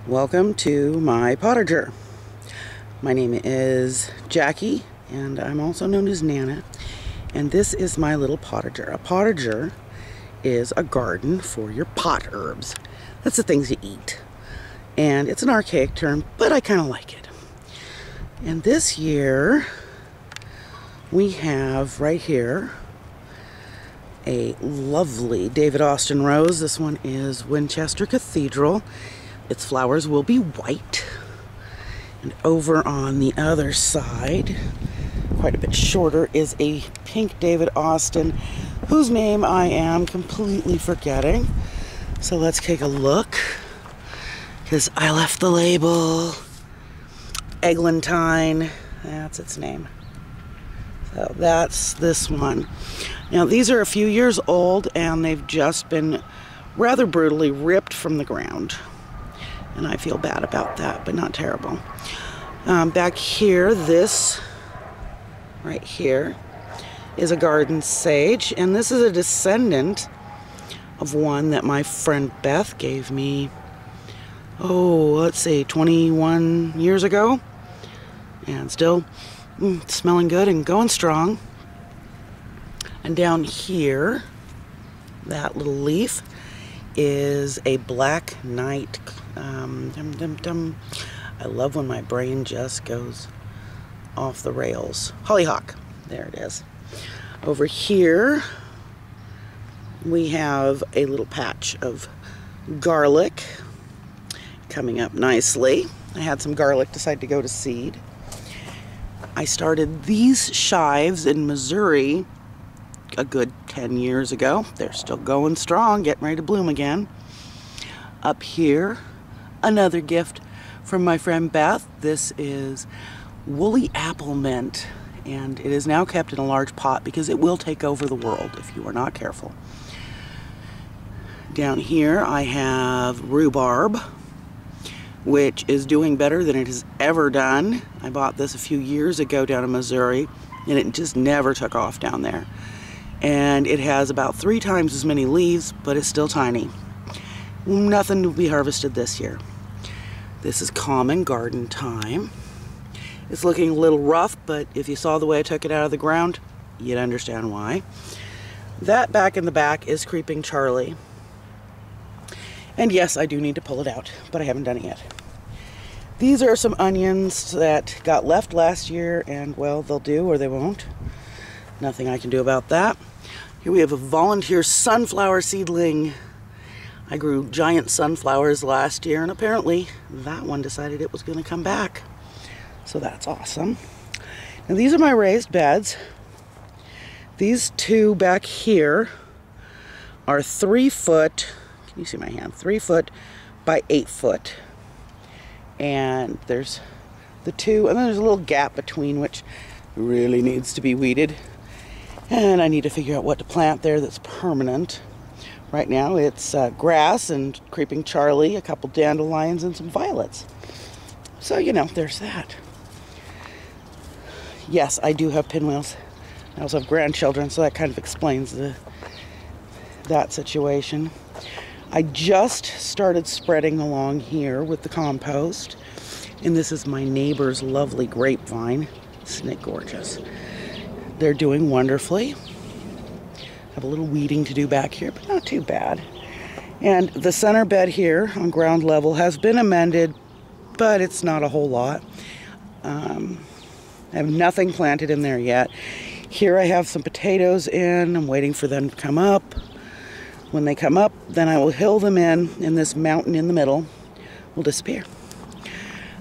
Welcome to my potager. My name is Jackie and I'm also known as Nana, and this is my little potager. A potager is a garden for your pot herbs. That's the things you eat. And it's an archaic term, but I kind of like it. And this year we have right here a lovely David Austin rose. This one is Winchester Cathedral. Its flowers will be white. And over on the other side, quite a bit shorter, is a pink David Austin, whose name I am completely forgetting. So let's take a look, because I left the label. Eglantine, that's its name. So that's this one. Now these are a few years old and they've just been rather brutally ripped from the ground. And I feel bad about that, but not terrible. Back here, this right here is a garden sage, and this is a descendant of one that my friend Beth gave me, let's see, 21 years ago. And still smelling good and going strong. And down here, that little leaf is a black knight. I love when my brain just goes off the rails. Hollyhock, there it is. Over here, we have a little patch of garlic coming up nicely. I had some garlic decide to go to seed. I started these chives in Missouri a good 10 years ago. They're still going strong, getting ready to bloom again. Up here, another gift from my friend Beth. This is woolly apple mint, and it is now kept in a large pot because it will take over the world if you are not careful. Down here I have rhubarb, which is doing better than it has ever done. I bought this a few years ago down in Missouri, and it just never took off down there. And it has about 3 times as many leaves, but it's still tiny. Nothing to be harvested this year. This is common garden thyme. It's looking a little rough, but if you saw the way I took it out of the ground, you'd understand why. That back in the back is Creeping Charlie. And yes, I do need to pull it out, but I haven't done it yet. These are some onions that got left last year, and well, they'll do or they won't. Nothing I can do about that. Here we have a volunteer sunflower seedling. I grew giant sunflowers last year, and apparently that one decided it was going to come back. So that's awesome. Now these are my raised beds. These two back here are 3 foot, can you see my hand? 3 foot by 8 foot. And there's the two, and then there's a little gap between, which really needs to be weeded. And I need to figure out what to plant there that's permanent. Right now it's grass and Creeping Charlie, a couple dandelions, and some violets. So, you know, there's that. Yes, I do have pinwheels. I also have grandchildren, so that kind of explains that situation. I just started spreading along here with the compost, and this is my neighbor's lovely grapevine. Isn't it gorgeous? They're doing wonderfully. Have a little weeding to do back here, but not too bad. And the center bed here on ground level has been amended, but it's not a whole lot. I have nothing planted in there yet. Here I have some potatoes in. I'm waiting for them to come up. When they come up, then I will hill them in, and this mountain in the middle will disappear.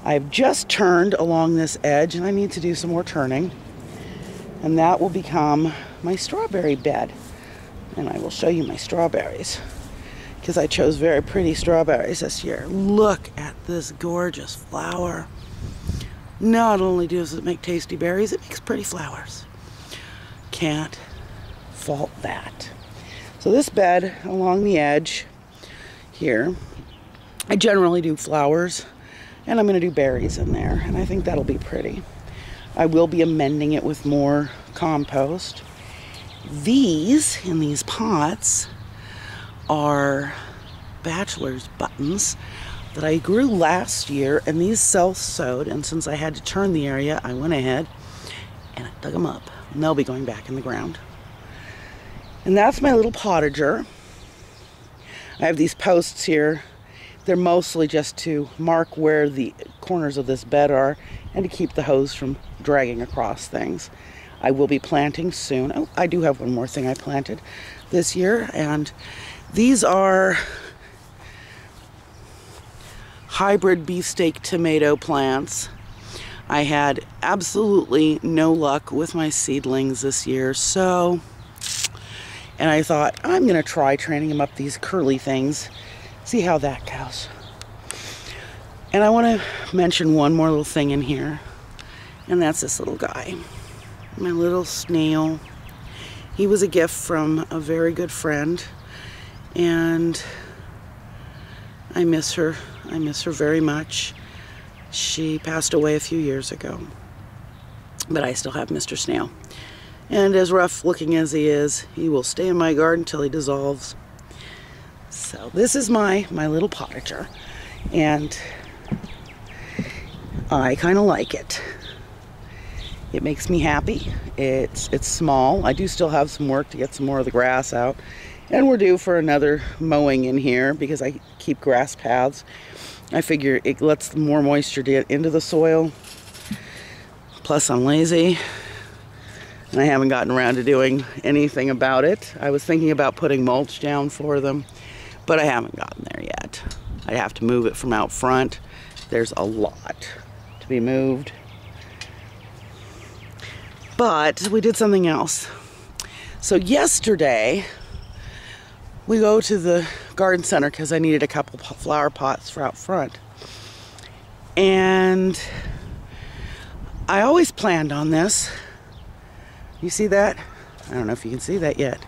I've just turned along this edge, and I need to do some more turning. And that will become my strawberry bed. And I will show you my strawberries, because I chose very pretty strawberries this year. Look at this gorgeous flower. Not only does it make tasty berries, it makes pretty flowers. Can't fault that. So this bed along the edge here, I generally do flowers, and I'm going to do berries in there, and I think that'll be pretty. I will be amending it with more compost. These, in these pots, are bachelor's buttons that I grew last year, and these self-sowed, and since I had to turn the area, I went ahead and I dug them up, and they'll be going back in the ground. And that's my little potager. I have these posts here. They're mostly just to mark where the corners of this bed are and to keep the hose from dragging across things. I will be planting soon. Oh, I do have one more thing I planted this year, and these are hybrid beefsteak tomato plants. I had absolutely no luck with my seedlings this year, and I thought, I'm gonna try training them up these curly things, see how that goes. And I want to mention one more little thing in here, and that's this little guy, my little snail. He was a gift from a very good friend, and I miss her. I miss her very much. She passed away a few years ago, but I still have Mr. Snail. And as rough looking as he is, he will stay in my garden until he dissolves. So this is my little potager, and I kind of like it. It makes me happy. It's small. I do still have some work to get some more of the grass out, and we're due for another mowing in here because I keep grass paths. I figure it lets more moisture get into the soil. Plus I'm lazy, and I haven't gotten around to doing anything about it. I was thinking about putting mulch down for them, but I haven't gotten there yet. I have to move it from out front. There's a lot to be moved. But we did something else. So yesterday, we go to the garden center because I needed a couple flower pots for out front. And I always planned on this. You see that? I don't know if you can see that yet.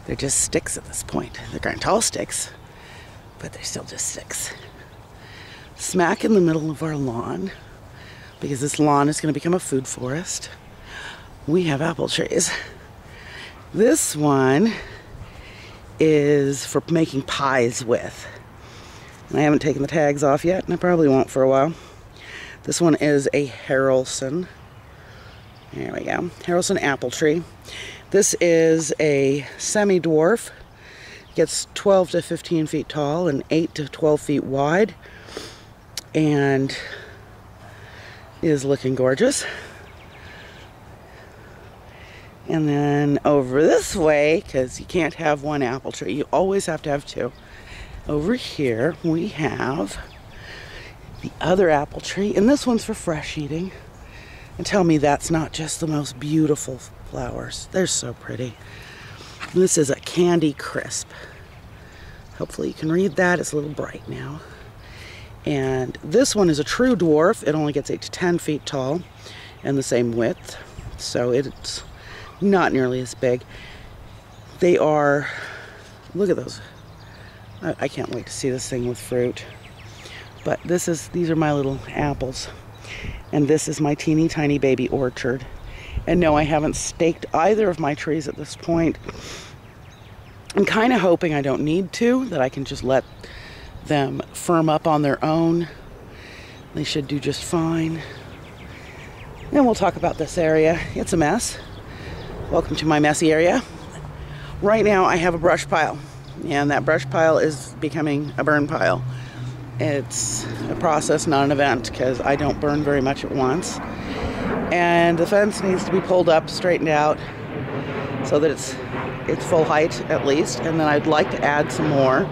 They're just sticks at this point. They're kind of tall sticks, but they're still just sticks. Smack in the middle of our lawn, because this lawn is going to become a food forest, we have apple trees. This one is for making pies with. And I haven't taken the tags off yet, and I probably won't for a while. This one is a Harrelson. There we go. Harrelson apple tree. This is a semi-dwarf. Gets 12 to 15 feet tall and 8 to 12 feet wide. And is looking gorgeous. And then over this way, because you can't have one apple tree, you always have to have two. Over here we have the other apple tree, and this one's for fresh eating. And tell me that's not just the most beautiful flowers. They're so pretty. This is a Candy Crisp. Hopefully you can read that. It's a little bright now. And this one is a true dwarf. It only gets 8 to 10 feet tall and the same width. So it's not nearly as big. They are, look at those. I can't wait to see this thing with fruit. But these are my little apples. And this is my teeny tiny baby orchard. And no, I haven't staked either of my trees at this point. I'm kind of hoping I don't need to, that I can just let them firm up on their own. They should do just fine. Then we'll talk about this area. It's a mess. Welcome to my messy area. Right now I have a brush pile, and that brush pile is becoming a burn pile. It's a process, not an event, because I don't burn very much at once. And the fence needs to be pulled up, straightened out, so that it's full height at least. And then I'd like to add some more.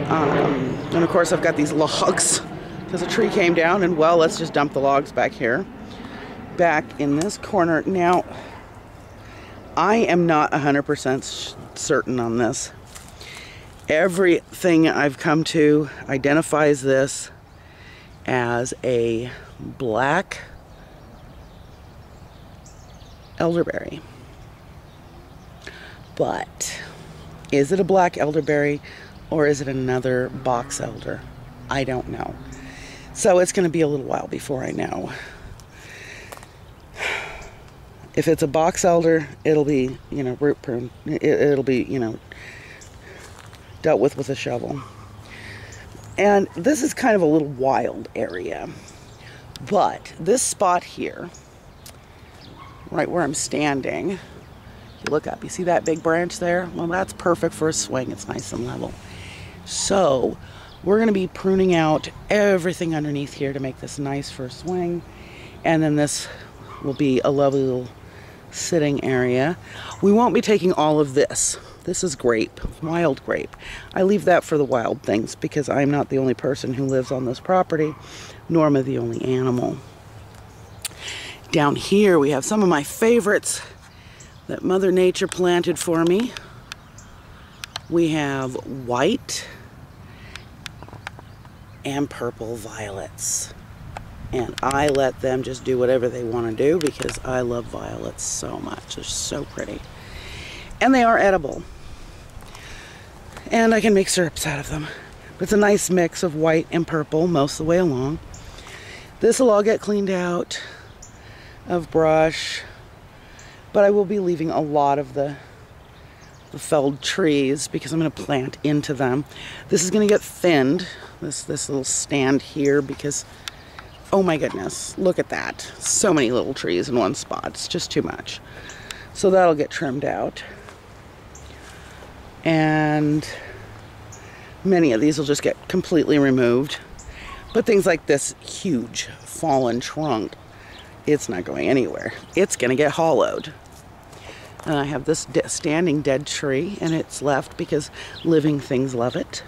And of course I've got these logs, because a tree came down, and well, let's just dump the logs back here. Back in this corner. Now, I am not 100% certain on this. Everything I've come to identifies this as a black elderberry. But is it a black elderberry or is it another box elder? I don't know. So it's going to be a little while before I know. If it's a box elder, it'll be, root prune. It'll be, dealt with a shovel. And this is kind of a little wild area. But this spot here, right where I'm standing, you look up, you see that big branch there? Well, that's perfect for a swing. It's nice and level. So we're going to be pruning out everything underneath here to make this nice for a swing. And then this will be a lovely little sitting area. We won't be taking all of this. This is grape, wild grape. I leave that for the wild things because I'm not the only person who lives on this property, nor am I the only animal. Down here we have some of my favorites that Mother Nature planted for me. We have white and purple violets. And I let them just do whatever they want to do because I love violets so much. They're so pretty. And they are edible. And I can make syrups out of them. It's a nice mix of white and purple most of the way along. This will all get cleaned out of brush. But I will be leaving a lot of the felled trees because I'm going to plant into them. This is going to get thinned, this little stand here, because oh my goodness, look at that. So many little trees in one spot. It's just too much. So that'll get trimmed out. And many of these will just get completely removed. But things like this huge fallen trunk, it's not going anywhere. It's going to get hollowed. And I have this standing dead tree, and it's left because living things love it.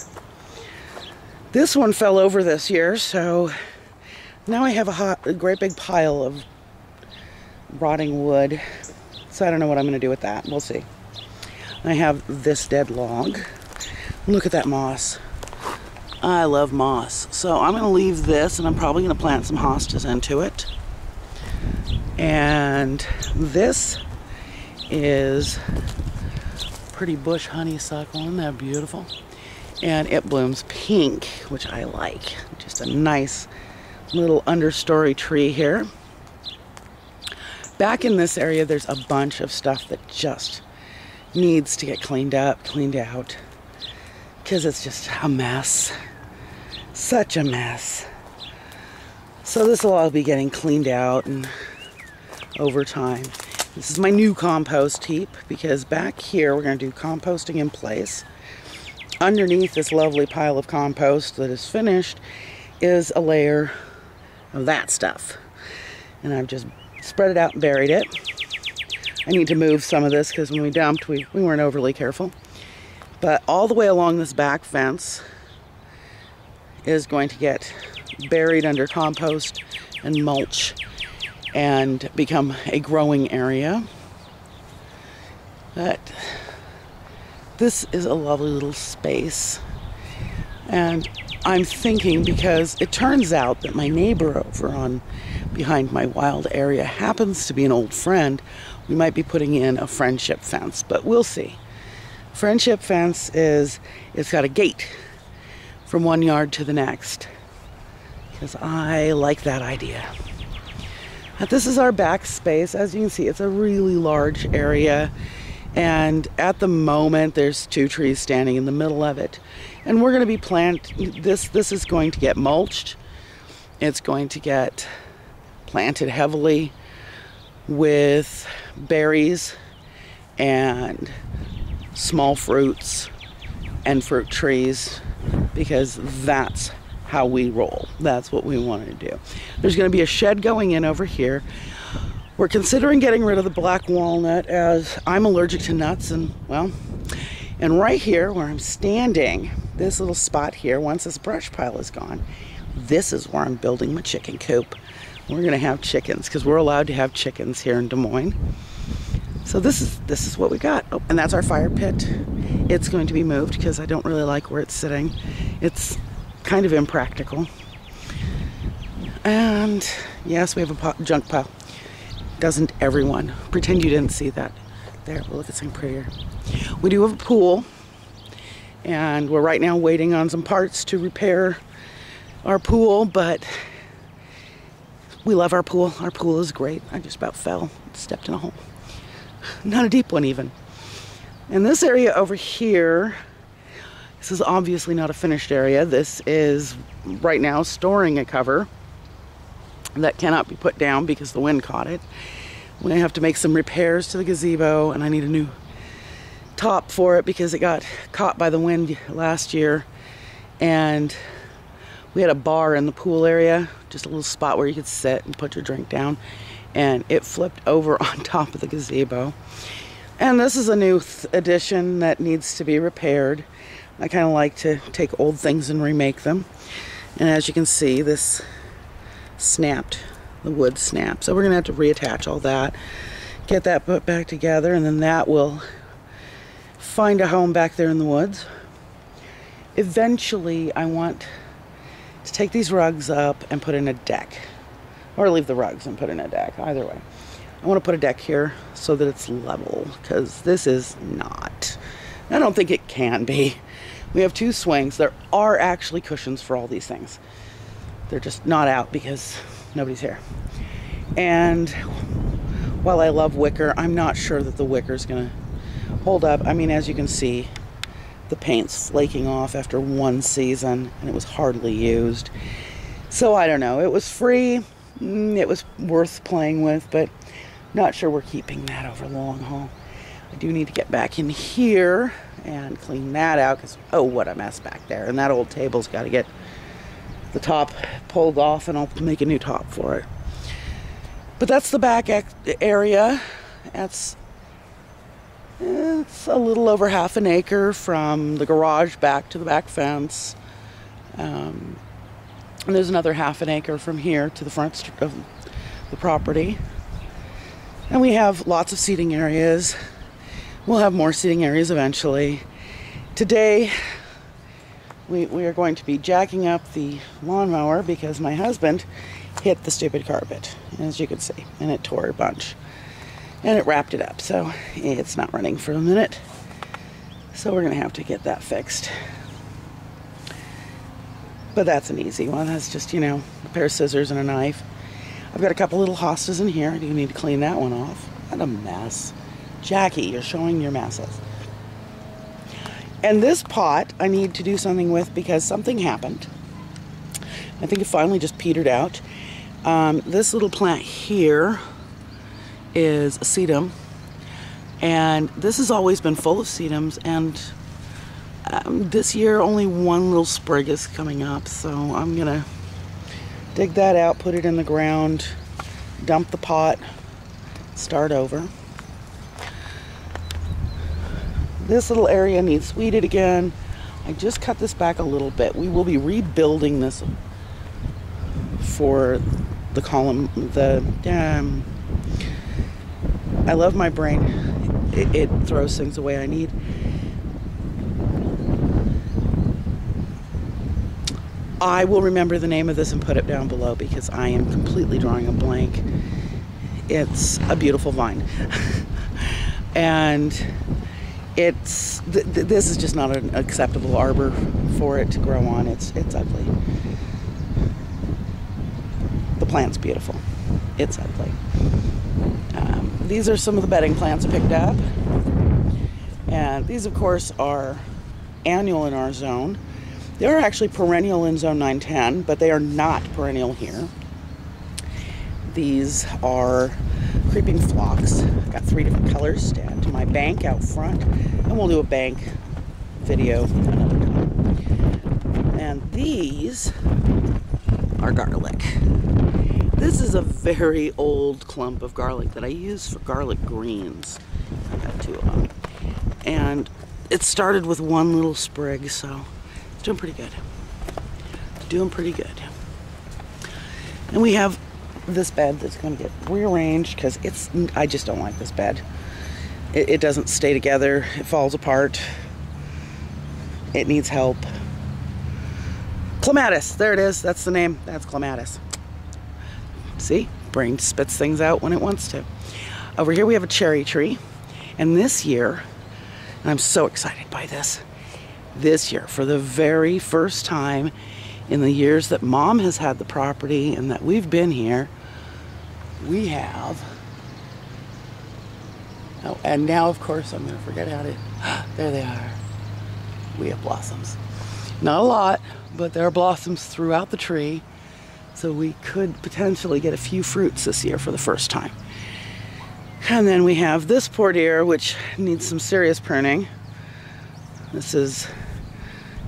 This one fell over this year, so now I have a great big pile of rotting wood. So I don't know what I'm going to do with that. We'll see. I have this dead log. Look at that moss. I love moss. So I'm going to leave this, and I'm probably going to plant some hostas into it. And this is pretty bush honeysuckle. Isn't that beautiful? And it blooms pink, which I like. Just a nice little understory tree here. Back in this area, there's a bunch of stuff that just needs to get cleaned up, cleaned out, because it's just a mess. Such a mess. So this will all be getting cleaned out and over time. This is my new compost heap because back here we're going to do composting in place. Underneath this lovely pile of compost that is finished is a layer of that stuff. And I've just spread it out and buried it. I need to move some of this because when we dumped, we weren't overly careful. But all the way along this back fence is going to get buried under compost and mulch and become a growing area. But this is a lovely little space. And I'm thinking, because it turns out that my neighbor over on behind my wild area happens to be an old friend, we might be putting in a friendship fence, but we'll see. Friendship fence is, it's got a gate from one yard to the next, because I like that idea. But this is our back space. As you can see, it's a really large area. And at the moment, there's 2 trees standing in the middle of it. And we're going to be planting, this is going to get mulched. It's going to get planted heavily with berries and small fruits and fruit trees, because that's how we roll. That's what we want to do. There's going to be a shed going in over here. We're considering getting rid of the black walnut as I'm allergic to nuts, and well, and right here where I'm standing, this little spot here, once this brush pile is gone, this is where I'm building my chicken coop. We're going to have chickens because we're allowed to have chickens here in Des Moines. So this is what we got. Oh, and that's our fire pit. It's going to be moved because I don't really like where it's sitting. It's kind of impractical. And yes, we have a junk pile. Doesn't everyone? Pretend you didn't see that. There, we'll look at something prettier. We do have a pool, and we're right now waiting on some parts to repair our pool, but we love our pool. Our pool is great. I just about fell, stepped in a hole. Not a deep one even. And this area over here This is obviously not a finished area. This is right now storing a cover that cannot be put down because the wind caught it. We have to make some repairs to the gazebo, and I need a new top for it because it got caught by the wind last year. And we had a bar in the pool area, just a little spot where you could sit and put your drink down, and it flipped over on top of the gazebo. And this is a new addition that needs to be repaired. I kind of like to take old things and remake them. And as you can see, this snapped, the wood snapped. So we're gonna have to reattach all that, get that put back together, and then that will find a home back there in the woods. Eventually, I want to take these rugs up and put in a deck, or leave the rugs and put in a deck, either way. I want to put a deck here so that it's level, because this is not. I don't think it can be. We have 2 swings. There are actually cushions for all these things. They're just not out because nobody's here. And while I love wicker, I'm not sure that the wicker is going to hold up. I mean, as you can see, the paint's flaking off after 1 season, and it was hardly used. So I don't know. It was free. It was worth playing with, but not sure we're keeping that over the long haul. I do need to get back in here and clean that out because, oh, what a mess back there. And that old table's got to get the top pulled off, and I'll make a new top for it. But that's the back area. It's a little over half an acre from the garage back to the back fence. And there's another half an acre from here to the front of the property. And we have lots of seating areas. We'll have more seating areas eventually. Today, we are going to be jacking up the lawnmower because my husband hit the stupid carpet, as you can see, and it tore a bunch. And it wrapped it up, so it's not running for a minute. So we're gonna have to get that fixed. But that's an easy one. That's just, you know, a pair of scissors and a knife. I've got a couple little hostas in here. I do need to clean that one off. What a mess. Jackie, you're showing your messes. And this pot I need to do something with because something happened. I think it finally just petered out. This little plant here is a sedum, and this has always been full of sedums, and this year only 1 little sprig is coming up, so I'm gonna dig that out, put it in the ground, dump the pot, start over. This little area needs weeded again. I just cut this back a little bit. We will be rebuilding this for the column, I love my brain. It throws things away I need. I will remember the name of this and put it down below because I am completely drawing a blank. It's a beautiful vine. And it's, this is just not an acceptable arbor for it to grow on. It's ugly. The plant's beautiful. It's ugly. These are some of the bedding plants I picked up. And these, of course, are annual in our zone. They are actually perennial in zone 910, but they are not perennial here. These are creeping phlox. I've got 3 different colors. Stand to my bank out front, and we'll do a bank video another time. And these are garlic. This is a very old clump of garlic that I use for garlic greens. I've got 2 of them. And it started with 1 little sprig, so it's doing pretty good. It's doing pretty good. And we have this bed that's going to get rearranged because I just don't like this bed. It doesn't stay together. It falls apart. It needs help. Clematis. There it is. That's the name. That's clematis. See? Brain spits things out when it wants to. Over here we have a cherry tree. And this year, and I'm so excited by this, this year, for the very first time in the years that Mom has had the property and that we've been here, we have, oh, and now of course I'm going to forget how to, there they are. we have blossoms. Not a lot, but there are blossoms throughout the tree. So we could potentially get a few fruits this year for the first time. And then we have this poor dear, which needs some serious pruning. This is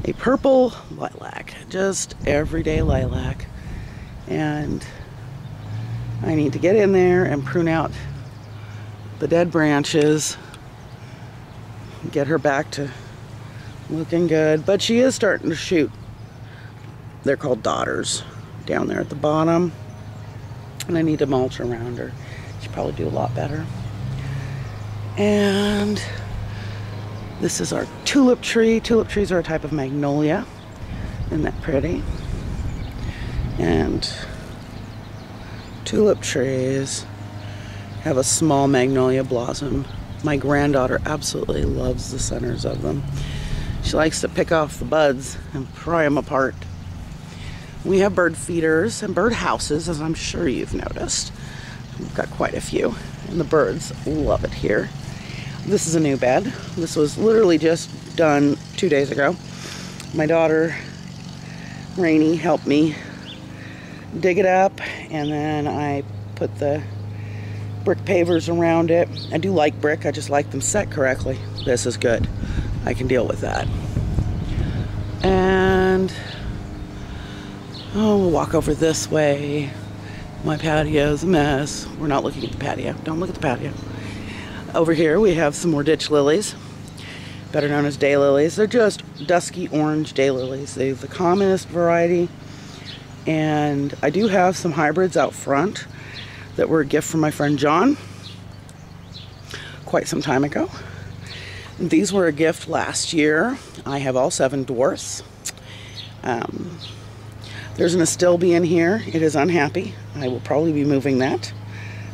a purple lilac, just everyday lilac. And I need to get in there and prune out the dead branches, get her back to looking good. But she is starting to shoot. They're called daughters down there at the bottom. And I need to mulch around her. She'd probably do a lot better. And this is our tulip tree. Tulip trees are a type of magnolia. Isn't that pretty? And tulip trees have a small magnolia blossom. My granddaughter absolutely loves the centers of them. She likes to pick off the buds and pry them apart. We have bird feeders and bird houses, as I'm sure you've noticed. We've got quite a few, and the birds love it here. This is a new bed. This was literally just done 2 days ago. My daughter, Rainey, helped me dig it up, and then I put the brick pavers around it. I do like brick, I just like them set correctly. This is good. I can deal with that. And we'll walk over this way. My patio's a mess. We're not looking at the patio. Don't look at the patio. Over here we have some more ditch lilies, better known as daylilies. They're just dusky orange daylilies. They're the commonest variety. And I do have some hybrids out front that were a gift from my friend John quite some time ago. These were a gift last year. I have all 7 dwarfs. There's an astilbe in here. It is unhappy. I will probably be moving that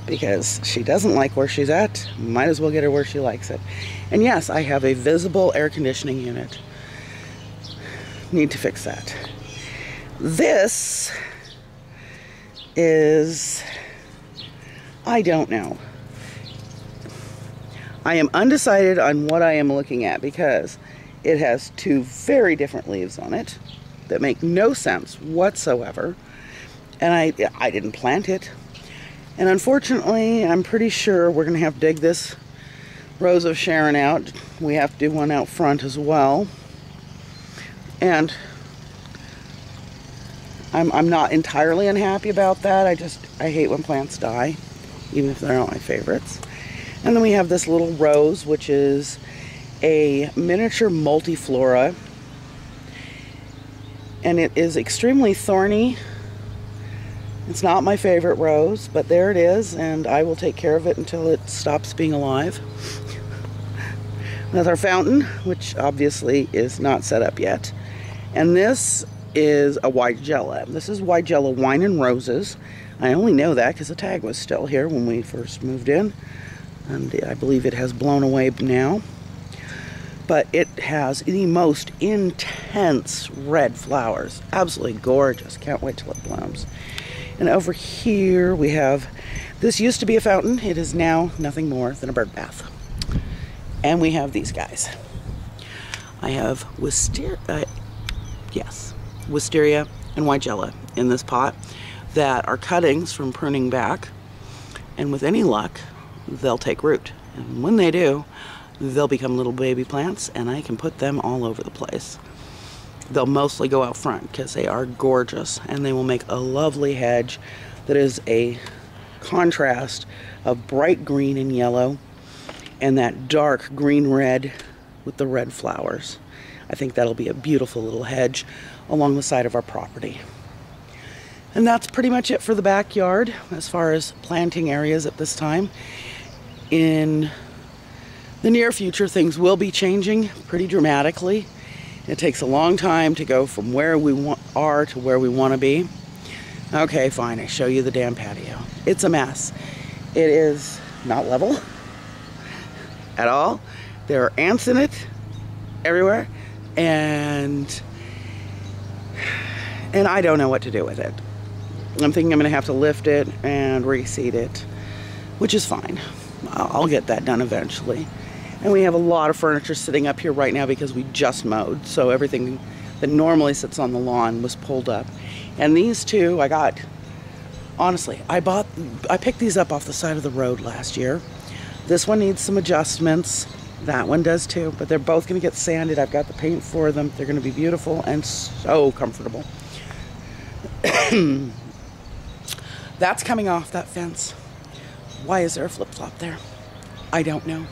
because she doesn't like where she's at. Might as well get her where she likes it. And yes, I have a visible air conditioning unit. Need to fix that. This is, I don't know. I am undecided on what I am looking at because it has 2 very different leaves on it that make no sense whatsoever. And I didn't plant it. And unfortunately, I'm pretty sure we're going to have to dig this Rose of Sharon out. We have to do one out front as well. And I'm not entirely unhappy about that. I hate when plants die, even if they're not my favorites. And then we have this little rose, which is a miniature multiflora. And it is extremely thorny. It's not my favorite rose, but there it is, and I will take care of it until it stops being alive. That's our fountain, which obviously is not set up yet. And this is a Weigela. This is Weigela Wine and Roses. I only know that because the tag was still here when we first moved in. And I believe it has blown away now. But it has the most intense red flowers. Absolutely gorgeous. Can't wait till it blooms. And over here we have, this used to be a fountain. It is now nothing more than a bird bath. And we have these guys. I have wisteria and Weigela in this pot that are cuttings from pruning back. And with any luck, they'll take root. And when they do, they'll become little baby plants, and I can put them all over the place. They'll mostly go out front because they are gorgeous, and they will make a lovely hedge that is a contrast of bright green and yellow and that dark green-red with the red flowers. I think that'll be a beautiful little hedge along the side of our property. And that's pretty much it for the backyard as far as planting areas at this time. In the near future, things will be changing pretty dramatically. It takes a long time to go from where we are to where we want to be. Okay, fine, I show you the damn patio. It's a mess. It is not level at all. There are ants in it everywhere, and I don't know what to do with it. I'm thinking I'm going to have to lift it and reseed it, which is fine. I'll get that done eventually. And we have a lot of furniture sitting up here right now because we just mowed. So everything that normally sits on the lawn was pulled up. And these two I got, honestly, I picked these up off the side of the road last year. This one needs some adjustments. That one does too, but they're both gonna get sanded. I've got the paint for them. They're gonna be beautiful and so comfortable. That's coming off that fence. Why is there a flip-flop there? I don't know.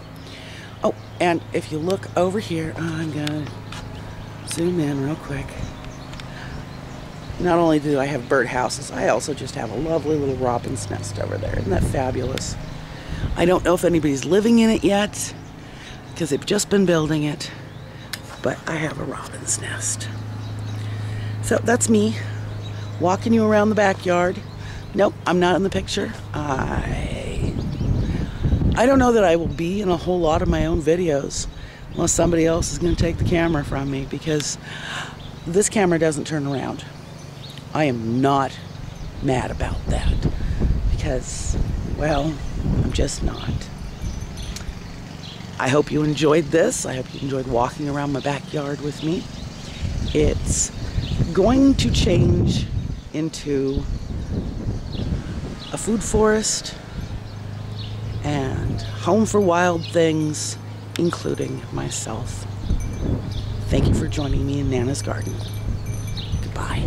Oh, and if you look over here, I'm gonna zoom in real quick. Not only do I have birdhouses, I also just have a lovely little robin's nest over there. Isn't that fabulous? I don't know if anybody's living in it yet, because they've just been building it, but I have a robin's nest. So that's me, walking you around the backyard. Nope, I'm not in the picture. I don't know that I will be in a whole lot of my own videos unless somebody else is going to take the camera from me, because this camera doesn't turn around. I am not mad about that because, well, I'm just not. I hope you enjoyed this. I hope you enjoyed walking around my backyard with me. It's going to change into a food forest and home for wild things, including myself. Thank you for joining me in Nana's garden. Goodbye.